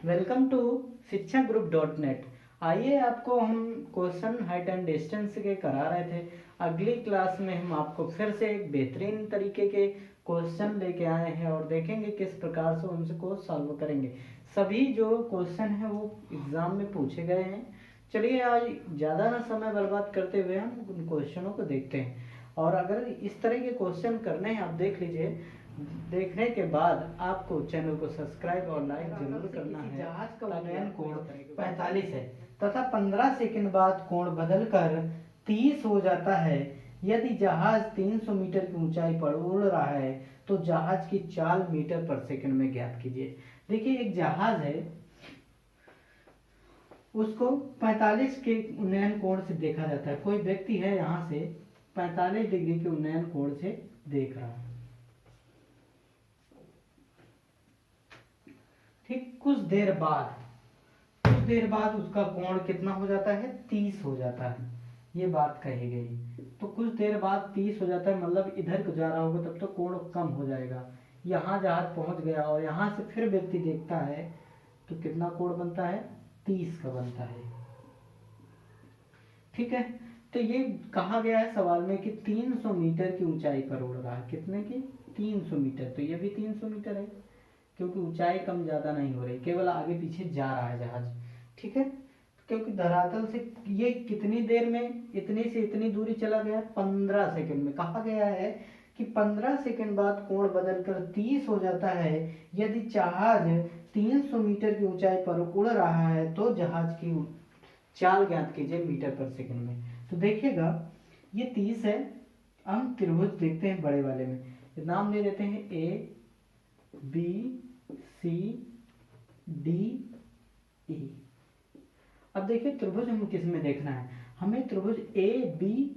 Welcome to शिक्षा group dot net. आइए आपको हम क्वेश्चन हाइट एंड डिस्टेंस के करा रहे थे। अगली क्लास में हम आपको फिर से एक बेहतरीन तरीके के क्वेश्चन लेके आए हैं और देखेंगे किस प्रकार से उनको सॉल्व करेंगे। सभी जो क्वेश्चन हैं वो एग्जाम में पूछे गए हैं। चलिए आज ज़्यादा ना समय बर्बाद करते हुए हम उन क्वेश्चनों को देखते हैं। और अगर इस तरह के क्वेश्चन करने हैं आप देख लीजिए। देखने के बाद आपको चैनल को सब्सक्राइब और लाइक जरूर करना है। जहाज का उन्नयन कोण 45 है तथा 15 सेकंड बाद कोण बदलकर 30 हो जाता है। यदि जहाज 300 मीटर की ऊंचाई पर उड़ रहा है तो जहाज की चाल मीटर पर सेकंड में ज्ञात कीजिए। देखिए एक जहाज है, उसको 45 के उन्नयन कोण से देखा जाता है। कोई व्यक्ति है यहाँ से 45 डिग्री के उन्नयन कोण से देख रहा है। ठीक, कुछ देर बाद उसका कोण कितना हो जाता है? 30 हो जाता है। ये बात कही गई। तो कुछ देर बाद 30 हो जाता है, मतलब इधर को जा रहा होगा तब तो कोण कम हो जाएगा। यहाँ जहाज पहुंच गया और यहाँ से फिर व्यक्ति देखता है तो कितना कोण बनता है? 30 का बनता है। ठीक है, तो ये कहा गया है सवाल में कि 300 मीटर की ऊंचाई पर उड़ रहा है। कितने की? 300 मीटर। तो ये भी 300 मीटर है क्योंकि ऊंचाई कम ज्यादा नहीं हो रही, केवल आगे पीछे जा रहा है जहाज। ठीक है, क्योंकि धरातल से ये कितनी देर में इतनी से इतनी दूरी चला गया? 15 सेकंड में। कहा गया है कि 15 सेकंड बाद कोण बदलकर 30 हो जाता है। यदि जहाज 300 मीटर की ऊंचाई पर उड़ रहा है तो जहाज की चाल ज्ञात कीजिए मीटर पर सेकंड में। तो देखिएगा ये 30 है। हम त्रिभुज देखते हैं बड़े वाले में, नाम ले लेते हैं A B C D E. अब देखिए त्रिभुज हम किस में देखना है? हमें त्रिभुज ए बी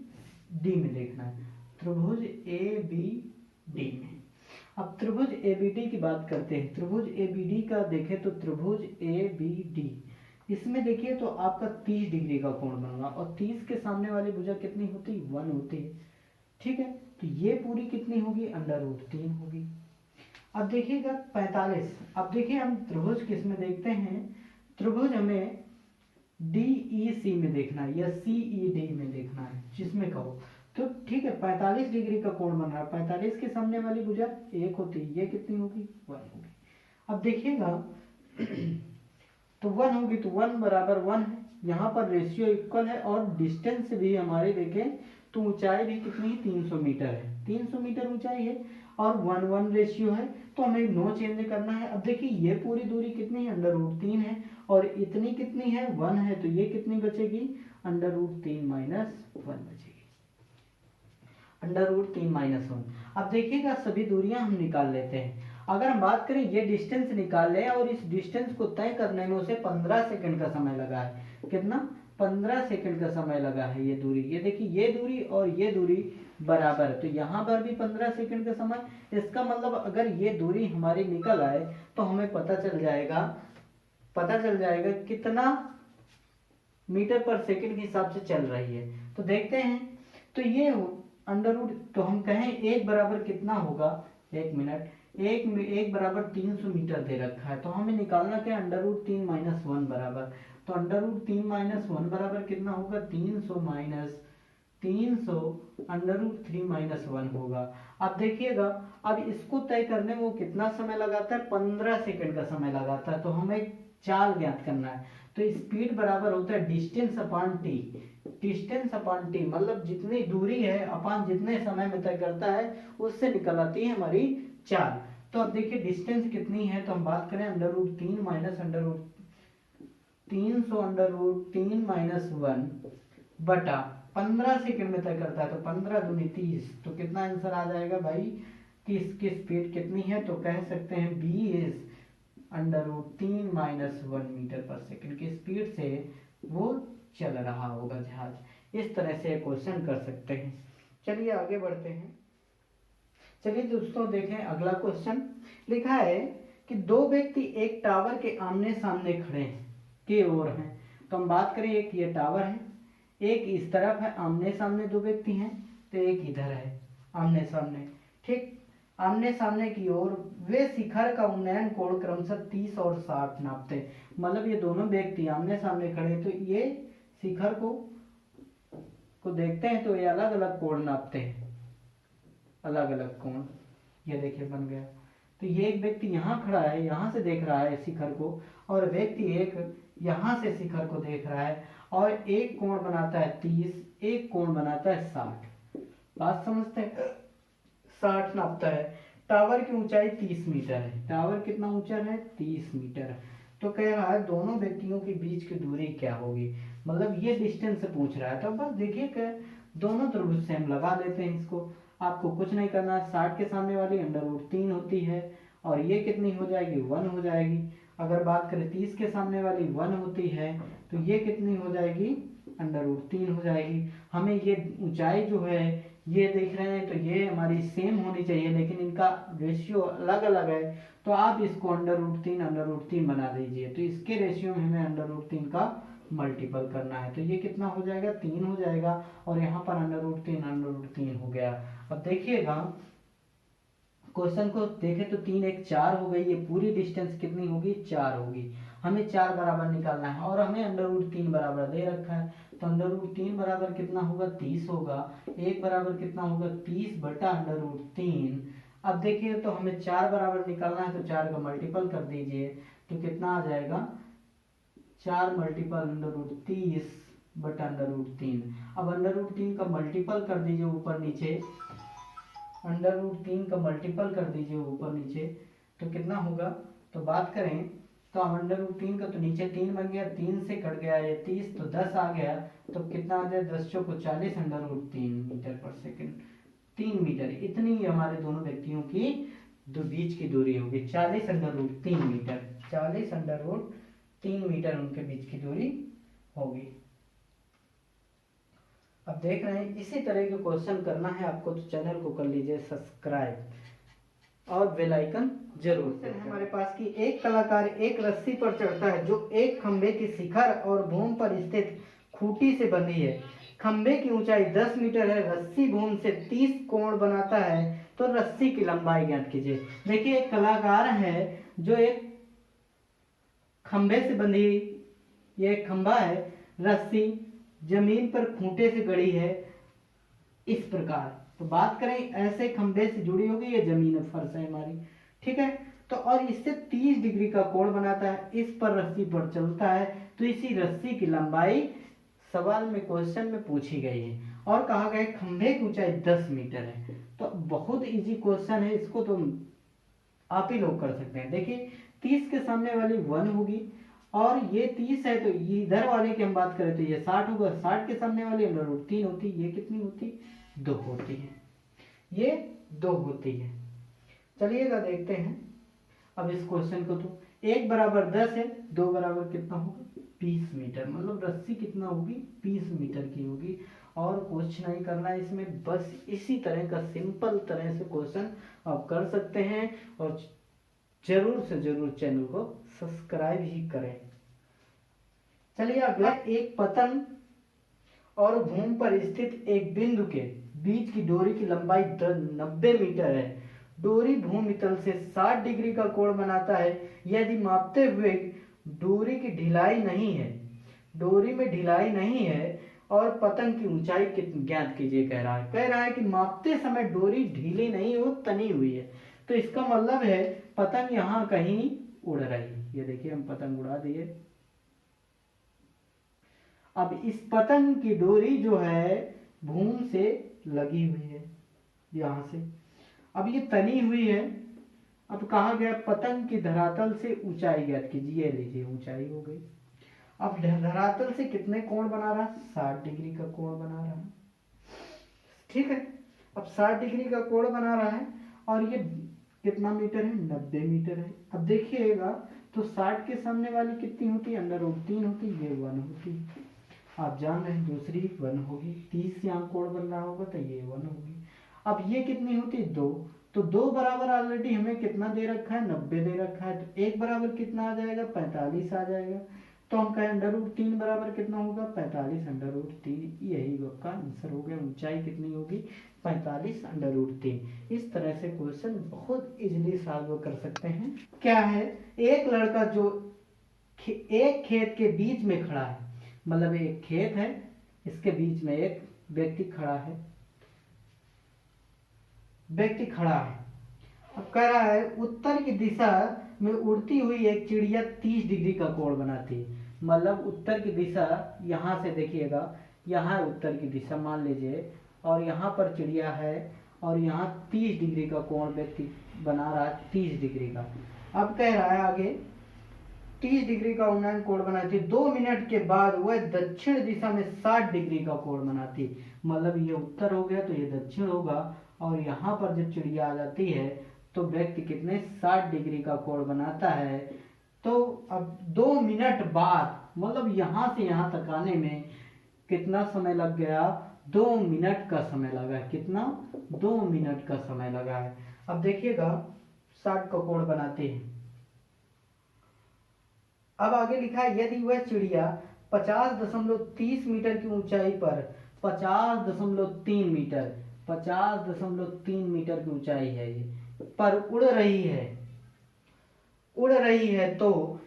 डी में देखना है। त्रिभुज ए बी डी में। अब त्रिभुज ए बी डी की बात करते हैं। त्रिभुज ए बी डी का देखें तो त्रिभुज ए बी डी, इसमें देखिए तो आपका 30 डिग्री का कोण बनेगा और 30 के सामने वाली भुजा कितनी होती? 1 होती है। ठीक है, तो ये पूरी कितनी होगी? √3 होगी। अब देखिएगा 45। अब देखिए हम त्रिभुज किस में देखते हैं? त्रिभुज हमें DEC में देखना है या CED में देखना है, जिसमें कहो तो ठीक है। 45 डिग्री का कोण बन रहा है। 45 के सामने वाली भुजा 1 होती है, ये कितनी होगी? 1 होगी। अब देखिएगा तो 1 होगी तो 1 बराबर 1 है। यहाँ पर रेशियो इक्वल है और डिस्टेंस भी हमारे देखें तो ऊंचाई भी कितनी है? 300 मीटर है। 300 मीटर ऊंचाई है और 1:1 रेशियो है, तो हमें नो चेंज करना है। अब देखिए ये पूरी दूरी कितनी है? √3 है और इतनी कितनी है? 1 है, तो ये कितनी बचेगी? √3 - 1 बचेगी। √3 - 1। अब देखिएगा सभी दूरियां हम निकाल लेते हैं। अगर हम बात करें ये डिस्टेंस निकाल लें और इस डिस्टेंस को तय करने में उसे 15 सेकंड का समय लगा है। कितना? 15 सेकंड का समय लगा है ये दूरी। ये देखिए ये दूरी और ये दूरी बराबर है, तो यहाँ पर भी 15 सेकंड का समय। इसका मतलब अगर ये दूरी हमारी निकल आए तो हमें पता चल जाएगा कितना मीटर पर सेकंड के हिसाब से चल रही है। तो देखते हैं, तो ये तो हम कहें 1 बराबर कितना होगा? 1 मिनट। एक बराबर 300 मीटर दे रखा है, तो हमें निकालना क्या? √3 - 1 बराबर। तो √3 - 1 बराबर कितना होगा? 300 √3 - 1 होगा। अब देखिएगा, अब इसको तय करने में वो कितना समय लगाता है? 15 सेकंड का समय लगाता है। तो हमें चाल ज्ञात करना है, तो स्पीड बराबर होता है distance upon T. Distance upon T मतलब जितनी दूरी है अपॉन जितने समय में तय करता है उससे निकल आती है हमारी चाल। तो अब देखिए डिस्टेंस कितनी है, तो हम बात करें √3 - 300 √3 - 1 बटा 15 सेकंड में तय करता है, तो 15 दूनी 30। तो कितना आंसर आ जाएगा भाई कि इसकी स्पीड कितनी है? तो कह सकते हैं B इज √3 - 1 मीटर पर सेकंड की स्पीड से वो चल रहा होगा जहाज। इस तरह से क्वेश्चन कर सकते हैं। चलिए आगे बढ़ते हैं। चलिए दोस्तों देखें अगला क्वेश्चन। लिखा है कि 2 व्यक्ति एक टावर के आमने सामने खड़े हैं की ओर हैं। तो हम बात करें, एक ये टावर है, एक इस तरफ है आमने सामने 2 व्यक्ति हैं, तो एक इधर है आमने सामने। ठीक, आमने सामने की ओर वे शिखर का उन्नयन कोण क्रमशः 30 और 60 नापते हैं। मतलब ये दोनों व्यक्ति आमने सामने खड़े तो ये शिखर को देखते हैं तो ये अलग अलग कोण नापते हैं, अलग अलग कोण। ये देखिए बन गया। तो ये एक व्यक्ति यहाँ खड़ा है, यहाँ से देख रहा है शिखर को, और व्यक्ति एक यहाँ से शिखर को देख रहा है, और एक कोण बनाता है 30, एक कोण बनाता है 60। बात समझते हैं? 60 नापता है। टावर की ऊंचाई 30 मीटर है। टावर कितना ऊंचा है? 30 मीटर। तो कह रहा है दोनों व्यक्तियों के बीच की दूरी क्या होगी, मतलब ये डिस्टेंस से पूछ रहा है। तो बस देखिए कि दोनों तरफ से हम लगा लेते हैं इसको। आपको कुछ नहीं करना है। 60 के सामने वाली √3 होती है, और ये कितनी हो जाएगी? 1 हो जाएगी। अगर बात करें 30 के सामने वाली 1 होती है, तो ये कितनी हो जाएगी? √3 हो जाएगी। हमें ये ऊंचाई जो है ये देख रहे हैं तो ये हमारी सेम होनी चाहिए, लेकिन इनका रेशियो अलग अलग है। तो आप इसको √3 बना दीजिए। तो इसके रेशियो में हमें √3 का मल्टीपल करना है। तो ये कितना हो जाएगा? 3 हो जाएगा, और यहाँ पर √3 हो गया। अब देखिएगा क्वेश्चन को देखें तो 3 1 4 हो गई। ये पूरी डिस्टेंस कितनी होगी? 4 होगी। हमें 4 बराबर निकालना है, और हमें √3 बराबर दे रखा है। तो √3 बराबर कितना होगा? 30 होगा। 1 बराबर कितना होगा? 30 बटा √3। अब देखिए तो हमें 4 बराबर निकालना है, तो 4 का मल्टीपल कर दीजिए। तो कितना आ जाएगा? 4 मल्टीपल √30 बटा √3। अब √3 का मल्टीपल कर दीजिए ऊपर नीचे, √3 का मल्टीपल कर दीजिए ऊपर नीचे, तो कितना होगा? तो बात करें तो √3 का तो नीचे 3 बन गया, 3 से कट गया ये 30, तो 10 आ गया। तो कितना आ जाए? 10 चौको 40 √3 मीटर पर सेकंड, 3 मीटर। इतनी हमारे दोनों व्यक्तियों की बीच की दूरी होगी, 40 √3 मीटर। 40 √3 मीटर उनके बीच की दूरी होगी। अब देख रहे हैं इसी तरह के क्वेश्चन करना है आपको, तो चैनल को कर लीजिए सब्सक्राइब और बेल आइकन जरूर। हमारे पास की एक कलाकार एक रस्सी पर चढ़ता है जो एक खंबे की शिखर और भूमि पर स्थित खूंटी से बंधी है। खंबे की ऊंचाई 10 मीटर है, रस्सी भूमि से 30 कोण बनाता है, तो रस्सी की लंबाई ज्ञात कीजिए। देखिए एक कलाकार है जो एक खंबे से बंधी, ये एक खंबा है, रस्सी जमीन पर खूंटे से गड़ी है इस प्रकार। तो बात करें ऐसे खंबे से जुड़ी होगी, ये जमीन फर्श है हमारी, ठीक है। तो और इससे 30 डिग्री का कोण बनाता है, इस पर रस्सी पर चलता है, तो इसी रस्सी की लंबाई सवाल में क्वेश्चन में पूछी गई है, और कहा गया खंबे की ऊंचाई 10 मीटर है। तो बहुत इजी क्वेश्चन है, इसको तो आप ही लोग कर सकते हैं। देखिए 30 के सामने वाली 1 होगी, और ये 30 है तो इधर वाले की हम बात करें तो ये 60 होगा। 60 के सामने वाली √3 होती, ये कितनी होती? 2 होती है, ये 2 होती है। चलिएगा देखते हैं अब इस क्वेश्चन को। तो 1 बराबर 10 है, 2 बराबर कितना होगा? 20 मीटर। मतलब रस्सी कितना होगी? 20 मीटर की होगी। और कुछ नहीं करना है इसमें, बस इसी तरह का सिंपल तरह से क्वेश्चन आप कर सकते हैं। और जरूर से जरूर चैनल को सब्सक्राइब ही करें। चलिए अगला, एक पतंग और भूमि पर स्थित एक बिंदु के बीच की डोरी की लंबाई 90 मीटर है। डोरी भूमि तल से 60 डिग्री का कोण बनाता है। यदि मापते हुए डोरी की ढिलाई नहीं है, डोरी में ढिलाई नहीं है, और पतंग की ऊंचाई ज्ञात कीजिए कह रहा है कि मापते समय डोरी ढीली नहीं हो, तनी हुई है। तो इसका मतलब है पतंग यहाँ कहीं उड़ रही। ये देखिए हम पतंग उड़ा दिए। अब इस पतंग की डोरी जो है भूमि से लगी हुई है यहां से, अब ये तनी हुई है। अब कहा गया पतंग की धरातल से ऊंचाई ज्ञात कीजिए। लीजिए ऊंचाई हो गई। अब धरातल से कितने कोण बना रहा? 60 डिग्री का कोण बना रहा है, ठीक है। अब 60 डिग्री का कोण बना रहा है, और ये कितना मीटर है? 90 मीटर है। अब देखिएगा तो 60 के सामने वाली कितनी होती है? √3 होती, ये 1 होती। आप जान रहे हैं दूसरी 1 होगी। 30 यहाँ कोण बन रहा होगा तो ये 1 होगी। अब ये कितनी होती है? 2। तो 2 बराबर ऑलरेडी हमें कितना दे रखा है? 90 दे रखा है। तो 1 बराबर कितना आ जाएगा? 45 आ जाएगा। तो हम कहें √3 बराबर कितना होगा 45 √3, यही आपका आंसर हो गया। ऊंचाई कितनी होगी 45 √3। इस तरह से क्वेश्चन बहुत इजीली सॉल्व कर सकते हैं। क्या है, एक लड़का जो एक खेत के बीच में खड़ा है, मतलब एक खेत है, इसके बीच में एक व्यक्ति खड़ा है, अब कह रहा है उत्तर की दिशा में उड़ती हुई एक चिड़िया 30 डिग्री का कोण बनाती है। मतलब उत्तर की दिशा, यहाँ से देखिएगा, यहाँ है उत्तर की दिशा मान लीजिए, और यहाँ पर चिड़िया है, और यहाँ 30 डिग्री का कोण व्यक्ति बना रहा है, 30 डिग्री का। अब कह रहा है आगे 30 डिग्री का उन्नयन कोण बनाती, 2 मिनट के बाद वह दक्षिण दिशा में 60 डिग्री का कोण बनाती। मतलब ये उत्तर हो गया तो ये दक्षिण होगा, और यहाँ पर जब चिड़िया आ जाती है तो व्यक्ति कितने 60 डिग्री का कोण बनाता है। तो अब 2 मिनट बाद, मतलब यहाँ से यहाँ तक आने में कितना समय लग गया, 2 मिनट का समय लगा। कितना, 2 मिनट का समय लगा है। अब देखिएगा 60 का कोण बनाते हैं। अब आगे लिखा है यदि वह चिड़िया 50.30 मीटर की ऊंचाई पर 50.3 मीटर की ऊंचाई है ये पर उड़ रही है तो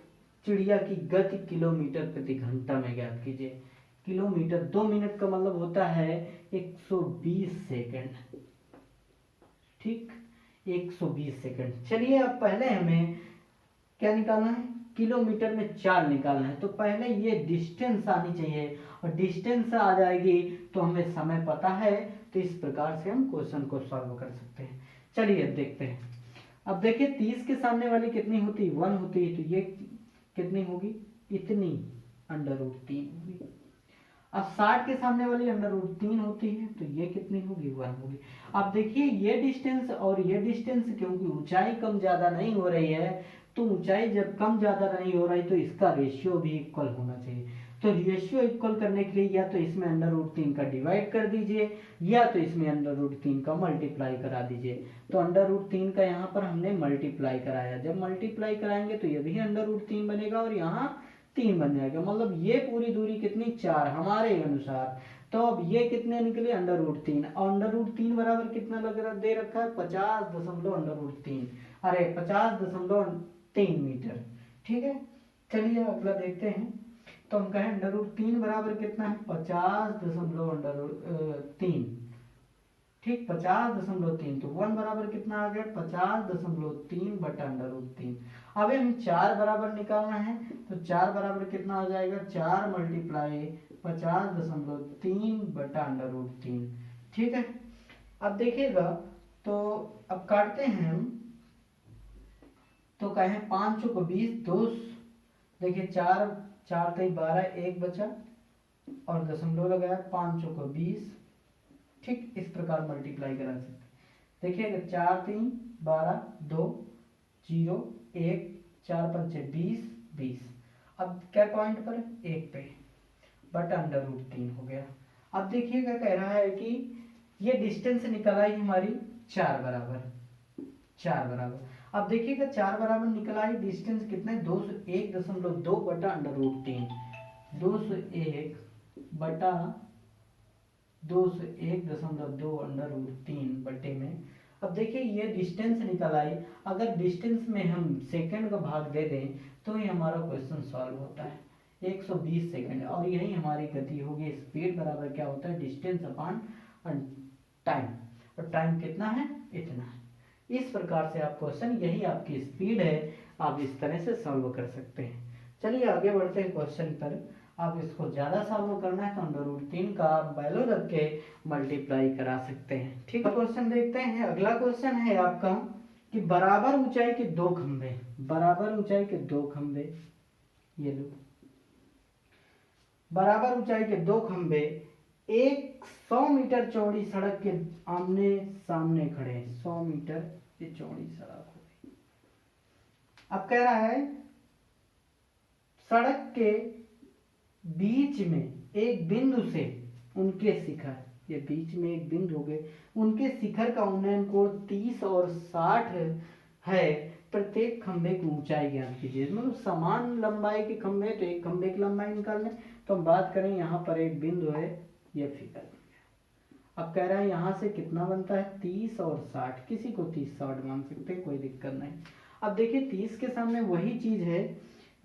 चिड़िया की गति किलोमीटर प्रति घंटा में ज्ञात कीजिए। किलोमीटर, 2 मिनट का मतलब होता है 120 सेकंड। ठीक, 120 सेकंड। चलिए अब पहले हमें क्या निकालना है, किलोमीटर में चाल निकालना है। तो पहले ये डिस्टेंस आनी चाहिए, और डिस्टेंस आ जाएगी तो हमें समय पता है, तो इस प्रकार से हम क्वेश्चन को सॉल्व कर सकते हैं। चलिए अब देखते हैं। अब देखिए 30 के सामने वाली कितनी होती, 1 होती है, तो ये कितनी होगी, इतनी √3 होगी। अब 60 के सामने वाली √3 होती है, तो ये कितनी होगी, 1 होगी। अब देखिए ये डिस्टेंस और ये डिस्टेंस, क्योंकि ऊंचाई कम ज्यादा नहीं हो रही है, तो ऊंचाई जब कम ज्यादा नहीं हो रही तो इसका रेशियो भी इक्वल होना चाहिए। तो रेशियो इक्वल करने के लिए या तो इसमें √3 का डिवाइड कर दीजिए, या तो इसमें √3 का मल्टीप्लाई करा दीजिए। तो √3 का यहाँ पर हमने मल्टीप्लाई कराया, जब मल्टीप्लाई कराएंगे तो ये भी √3 बनेगा, और यहाँ 3 बन जाएगा। मतलब ये पूरी दूरी कितनी, 4 हमारे अनुसार। तो अब ये कितने निकले, √3, और √3 बराबर कितना लग रहा दे रखा है, 50.3, अरे 50.3 मीटर। ठीक है, चलिए अगला देखते हैं। तो हम कहें √3 बराबर कितना है, 50.3। ठीक, 50.3, तो 1 बराबर कितना आ गया, 50.3 बटा √3। अब हम 4 बराबर निकालना है, तो 4 बराबर कितना आ जाएगा, 4 मल्टीप्लाई 50.3 बटा √3। ठीक है, अब देखिएगा, तो अब काटते हैं हम, तो कहें 5 चौको 20, 2, देखिए 4 4 3 12, 1 बचा और दशमलव लगाया, 5 चौको 20। ठीक, इस प्रकार मल्टीप्लाई करा सकते। देखिए 4 3 12, 2 0 1, 4 5 20 20। अब क्या पॉइंट पर, 1 पे, बटा √3 हो गया। अब देखिएगा कह रहा है कि ये डिस्टेंस निकल आई हमारी 4 बराबर। अब देखिएगा 4 बराबर निकल आई, डिस्टेंस कितना है, 201.2 बटा √3, 201 बटा 201.2 √3 बटे में। अब देखिए ये डिस्टेंस निकल आई, अगर डिस्टेंस में हम सेकंड का भाग दे दें तो ही हमारा क्वेश्चन सॉल्व होता है, 120 सेकंड। और यही हमारी गति होगी। स्पीड बराबर क्या होता है, डिस्टेंस अपॉन टाइम, और टाइम कितना है, इतना है। इस प्रकार से आप क्वेश्चन, यही आपकी स्पीड है, आप इस तरह से सॉल्व कर सकते हैं। चलिए आगे बढ़ते हैं क्वेश्चन पर। आप इसको ज्यादा सॉल्व करना है तो √3 का वैल्यू रख के मल्टीप्लाई करा सकते हैं। ठीक है, क्वेश्चन देखते हैं। अगला क्वेश्चन है आपका कि बराबर ऊंचाई के 2 खंबे, ये लो, बराबर ऊंचाई के 2 खंबे एक 100 मीटर चौड़ी सड़क के आमने सामने खड़े हैं। 100 मीटर ये चौड़ी सड़क हो गई। अब कह रहा है सड़क के बीच में एक बिंदु से उनके शिखर, ये बीच में एक बिंदु हो गए, उनके शिखर का उन्नयन कोण 30 और 60 है, प्रत्येक खंभे की ऊंचाई ज्ञात कीजिए। मतलब समान लंबाई के खंभे, तो एक खंभे की लंबाई निकालने, तो हम बात करें यहाँ पर एक बिंदु है, ये फिगर बन गया। अब कह रहा है यहाँ से कितना बनता है 30 और 60, किसी को 30-60 मान सकते हैं, कोई दिक्कत नहीं। अब देखिए 30 के सामने वही चीज है,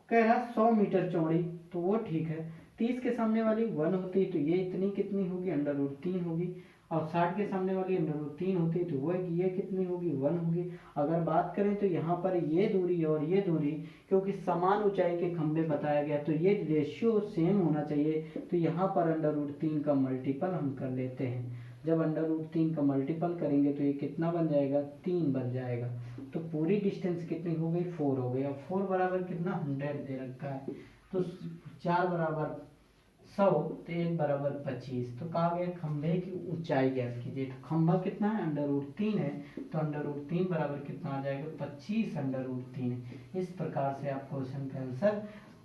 कह रहा 100 मीटर चौड़ी, तो वो ठीक है। 30 के सामने वाली 1 होती तो ये इतनी कितनी होगी, √3 होगी। और 60 के सामने वाली √3 होती तो वो ये कितनी होगी, 1 होगी। अगर बात करें तो यहाँ पर ये दूरी और ये दूरी, क्योंकि समान ऊंचाई के खंभे बताया गया तो ये रेशियो सेम होना चाहिए, तो यहाँ पर √3 का मल्टीपल हम कर लेते हैं। जब √3 का मल्टीपल करेंगे तो ये कितना बन जाएगा, 3 बन जाएगा। तो पूरी डिस्टेंस कितनी हो गई, 4 हो गई। अब 4 बराबर कितना, 100 दे रखा है, तो 4 बराबर 100, तो 1 बराबर 25। तो कहा गया खंभे की ऊंचाई ज्ञात कीजिए। तो खंभा कितना है, √3 है, तो √3 बराबर कितना आ जाएगा, 25 √3। इस प्रकार से आप क्वेश्चन का आंसर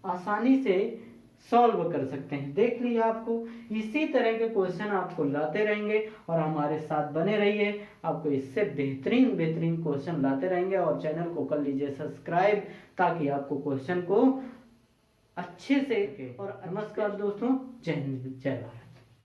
आसानी से सॉल्व कर सकते हैं। देख लीजिए, आपको इसी तरह के क्वेश्चन आपको लाते रहेंगे और हमारे साथ बने रहिए, आपको इससे बेहतरीन क्वेश्चन लाते रहेंगे। और चैनल को कर लीजिए सब्सक्राइब, ताकि आपको क्वेश्चन को अच्छे से। और नमस्कार दोस्तों, जय हिंद, जय भारत।